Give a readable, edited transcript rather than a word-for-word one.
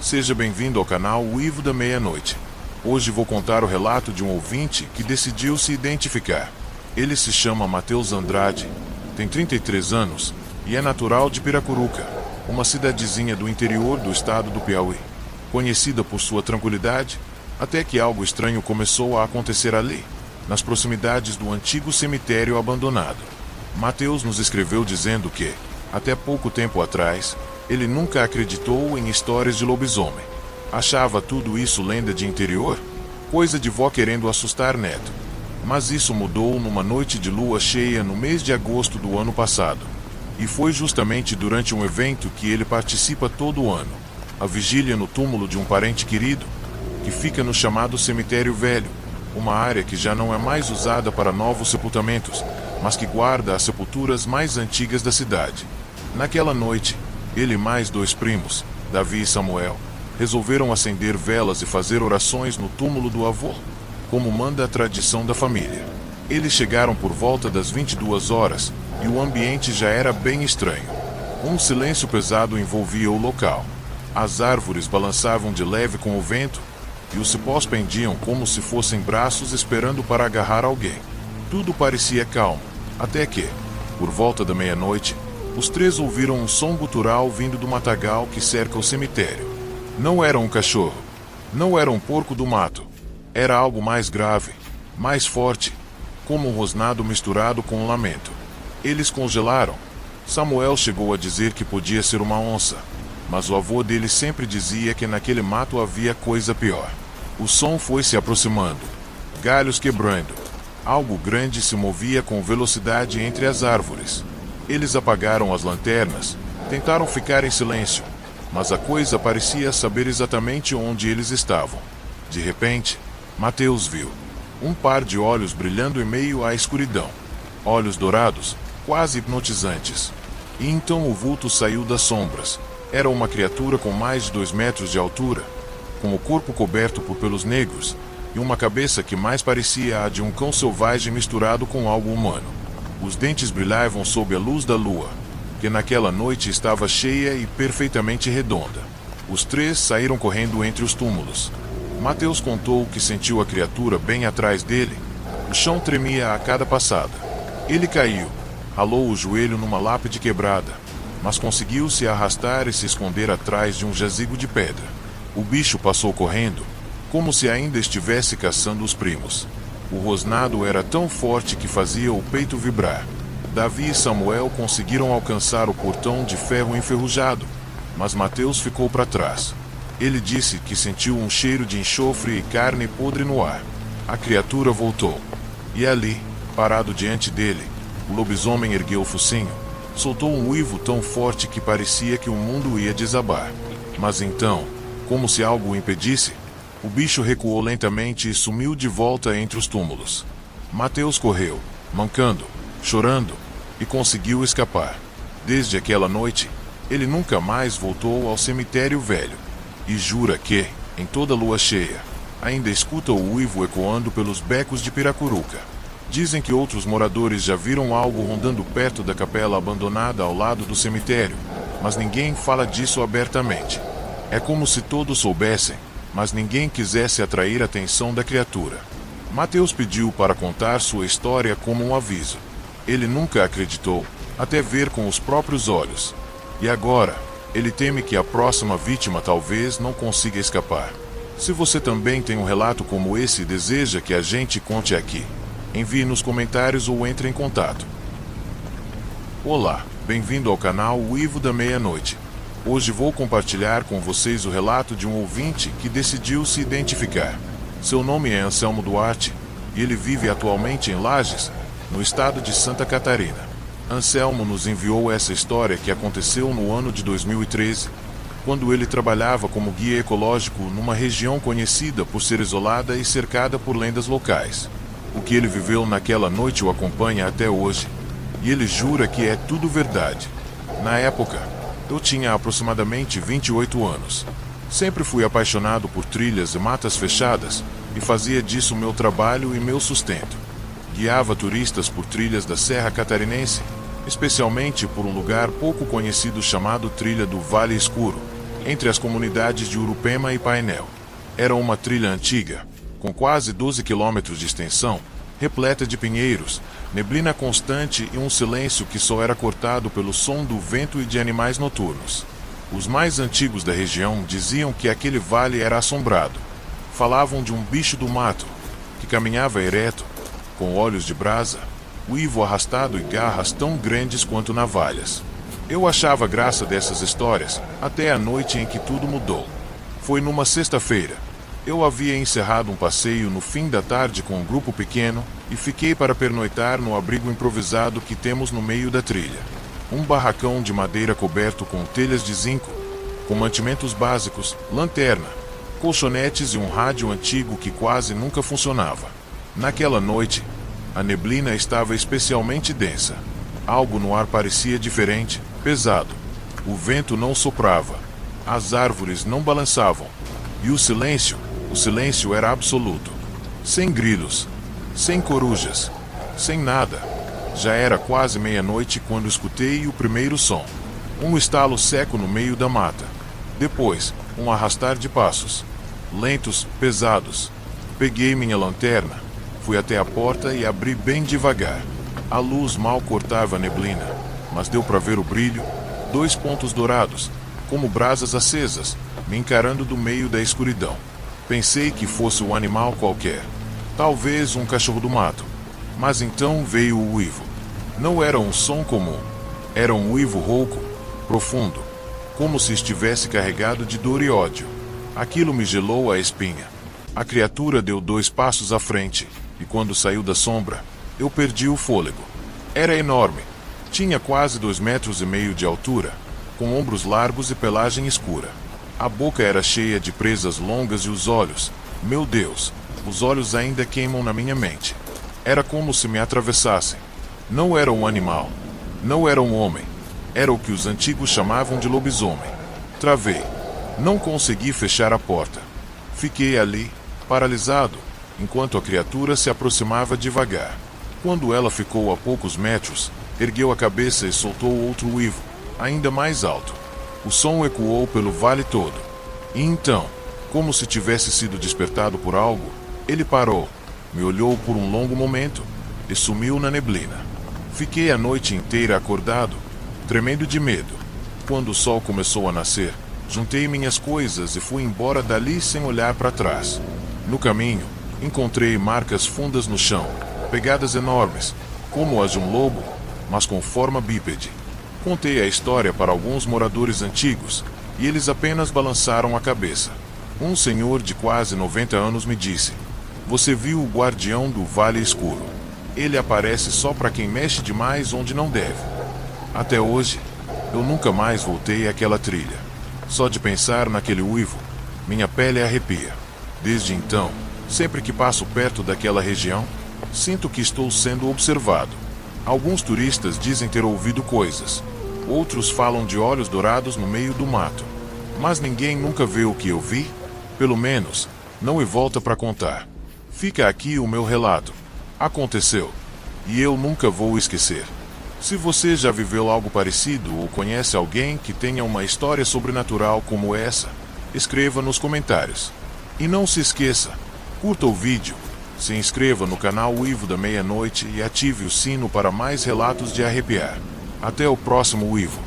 Seja bem-vindo ao canal Uivo da Meia-Noite. Hoje vou contar o relato de um ouvinte que decidiu se identificar. Ele se chama Matheus Andrade, tem 33 anos e é natural de Piracuruca, uma cidadezinha do interior do estado do Piauí, conhecida por sua tranquilidade, até que algo estranho começou a acontecer ali, nas proximidades do antigo cemitério abandonado. Matheus nos escreveu dizendo que, até pouco tempo atrás, ele nunca acreditou em histórias de lobisomem. Achava tudo isso lenda de interior, coisa de vó querendo assustar neto. Mas isso mudou numa noite de lua cheia no mês de agosto do ano passado. E foi justamente durante um evento que ele participa todo ano, a vigília no túmulo de um parente querido, que fica no chamado Cemitério Velho, uma área que já não é mais usada para novos sepultamentos, mas que guarda as sepulturas mais antigas da cidade. Naquela noite, ele e mais dois primos, Davi e Samuel, resolveram acender velas e fazer orações no túmulo do avô, como manda a tradição da família. Eles chegaram por volta das 22 horas e o ambiente já era bem estranho. Um silêncio pesado envolvia o local. As árvores balançavam de leve com o vento e os cipós pendiam como se fossem braços esperando para agarrar alguém. Tudo parecia calmo, até que, por volta da meia-noite, os três ouviram um som gutural vindo do matagal que cerca o cemitério. Não era um cachorro, não era um porco do mato. Era algo mais grave, mais forte, como um rosnado misturado com um lamento. Eles congelaram. Samuel chegou a dizer que podia ser uma onça, mas o avô dele sempre dizia que naquele mato havia coisa pior. O som foi se aproximando, galhos quebrando. Algo grande se movia com velocidade entre as árvores. Eles apagaram as lanternas, tentaram ficar em silêncio, mas a coisa parecia saber exatamente onde eles estavam. De repente, Matheus viu um par de olhos brilhando em meio à escuridão. Olhos dourados, quase hipnotizantes. E então o vulto saiu das sombras. Era uma criatura com mais de 2 metros de altura, com o corpo coberto por pelos negros, e uma cabeça que mais parecia a de um cão selvagem misturado com algo humano. Os dentes brilhavam sob a luz da lua, que naquela noite estava cheia e perfeitamente redonda. Os três saíram correndo entre os túmulos. Matheus contou que sentiu a criatura bem atrás dele. O chão tremia a cada passada. Ele caiu, ralou o joelho numa lápide quebrada, mas conseguiu se arrastar e se esconder atrás de um jazigo de pedra. O bicho passou correndo, como se ainda estivesse caçando os primos. O rosnado era tão forte que fazia o peito vibrar. Davi e Samuel conseguiram alcançar o portão de ferro enferrujado, mas Matheus ficou para trás. Ele disse que sentiu um cheiro de enxofre e carne podre no ar. A criatura voltou. E ali, parado diante dele, o lobisomem ergueu o focinho, soltou um uivo tão forte que parecia que o mundo ia desabar. Mas então, como se algo o impedisse, o bicho recuou lentamente e sumiu de volta entre os túmulos. Matheus correu, mancando, chorando, e conseguiu escapar. Desde aquela noite, ele nunca mais voltou ao cemitério velho. E jura que, em toda lua cheia, ainda escuta o uivo ecoando pelos becos de Piracuruca. Dizem que outros moradores já viram algo rondando perto da capela abandonada ao lado do cemitério, mas ninguém fala disso abertamente. É como se todos soubessem, mas ninguém quisesse atrair a atenção da criatura. Matheus pediu para contar sua história como um aviso. Ele nunca acreditou, até ver com os próprios olhos. E agora, ele teme que a próxima vítima talvez não consiga escapar. Se você também tem um relato como esse e deseja que a gente conte aqui, envie nos comentários ou entre em contato. Olá, bem-vindo ao canal Uivo da Meia-Noite. Hoje vou compartilhar com vocês o relato de um ouvinte que decidiu se identificar. Seu nome é Anselmo Duarte, e ele vive atualmente em Lages, no estado de Santa Catarina. Anselmo nos enviou essa história que aconteceu no ano de 2013, quando ele trabalhava como guia ecológico numa região conhecida por ser isolada e cercada por lendas locais. O que ele viveu naquela noite o acompanha até hoje, e ele jura que é tudo verdade. Na época, eu tinha aproximadamente 28 anos. Sempre fui apaixonado por trilhas e matas fechadas, e fazia disso meu trabalho e meu sustento. Guiava turistas por trilhas da Serra Catarinense, especialmente por um lugar pouco conhecido chamado Trilha do Vale Escuro, entre as comunidades de Urupema e Painel. Era uma trilha antiga, com quase 12 quilômetros de extensão, repleta de pinheiros, neblina constante e um silêncio que só era cortado pelo som do vento e de animais noturnos. Os mais antigos da região diziam que aquele vale era assombrado. Falavam de um bicho do mato, que caminhava ereto, com olhos de brasa, uivo arrastado e garras tão grandes quanto navalhas. Eu achava graça dessas histórias, até a noite em que tudo mudou. Foi numa sexta-feira. Eu havia encerrado um passeio no fim da tarde com um grupo pequeno e fiquei para pernoitar no abrigo improvisado que temos no meio da trilha. Um barracão de madeira coberto com telhas de zinco, com mantimentos básicos, lanterna, colchonetes e um rádio antigo que quase nunca funcionava. Naquela noite, a neblina estava especialmente densa. Algo no ar parecia diferente, pesado. O vento não soprava, as árvores não balançavam, e o silêncio era absoluto. Sem grilos, sem corujas, sem nada. Já era quase meia-noite quando escutei o primeiro som. Um estalo seco no meio da mata. Depois, um arrastar de passos. Lentos, pesados. Peguei minha lanterna, fui até a porta e abri bem devagar. A luz mal cortava a neblina, mas deu para ver o brilho, 2 pontos dourados, como brasas acesas, me encarando do meio da escuridão. Pensei que fosse um animal qualquer, talvez um cachorro do mato. Mas então veio o uivo. Não era um som comum, era um uivo rouco, profundo, como se estivesse carregado de dor e ódio. Aquilo me gelou a espinha. A criatura deu 2 passos à frente, e quando saiu da sombra, eu perdi o fôlego. Era enorme, tinha quase 2,5 metros de altura, com ombros largos e pelagem escura. A boca era cheia de presas longas e os olhos, meu Deus, os olhos ainda queimam na minha mente. Era como se me atravessassem. Não era um animal, não era um homem, era o que os antigos chamavam de lobisomem. Travei, não consegui fechar a porta. Fiquei ali, paralisado, enquanto a criatura se aproximava devagar. Quando ela ficou a poucos metros, ergueu a cabeça e soltou outro uivo, ainda mais alto. O som ecoou pelo vale todo. E então, como se tivesse sido despertado por algo, ele parou, me olhou por um longo momento e sumiu na neblina. Fiquei a noite inteira acordado, tremendo de medo. Quando o sol começou a nascer, juntei minhas coisas e fui embora dali sem olhar para trás. No caminho, encontrei marcas fundas no chão, pegadas enormes, como as de um lobo, mas com forma bípede. Contei a história para alguns moradores antigos, e eles apenas balançaram a cabeça. Um senhor de quase 90 anos me disse: "Você viu o guardião do Vale Escuro. Ele aparece só para quem mexe demais onde não deve." Até hoje, eu nunca mais voltei àquela trilha. Só de pensar naquele uivo, minha pele arrepia. Desde então, sempre que passo perto daquela região, sinto que estou sendo observado. Alguns turistas dizem ter ouvido coisas. Outros falam de olhos dourados no meio do mato. Mas ninguém nunca vê o que eu vi, pelo menos, não e volta para contar. Fica aqui o meu relato. Aconteceu. E eu nunca vou esquecer. Se você já viveu algo parecido ou conhece alguém que tenha uma história sobrenatural como essa, escreva nos comentários. E não se esqueça, curta o vídeo, se inscreva no canal Uivo da Meia-Noite e ative o sino para mais relatos de arrepiar. Até o próximo Uivo.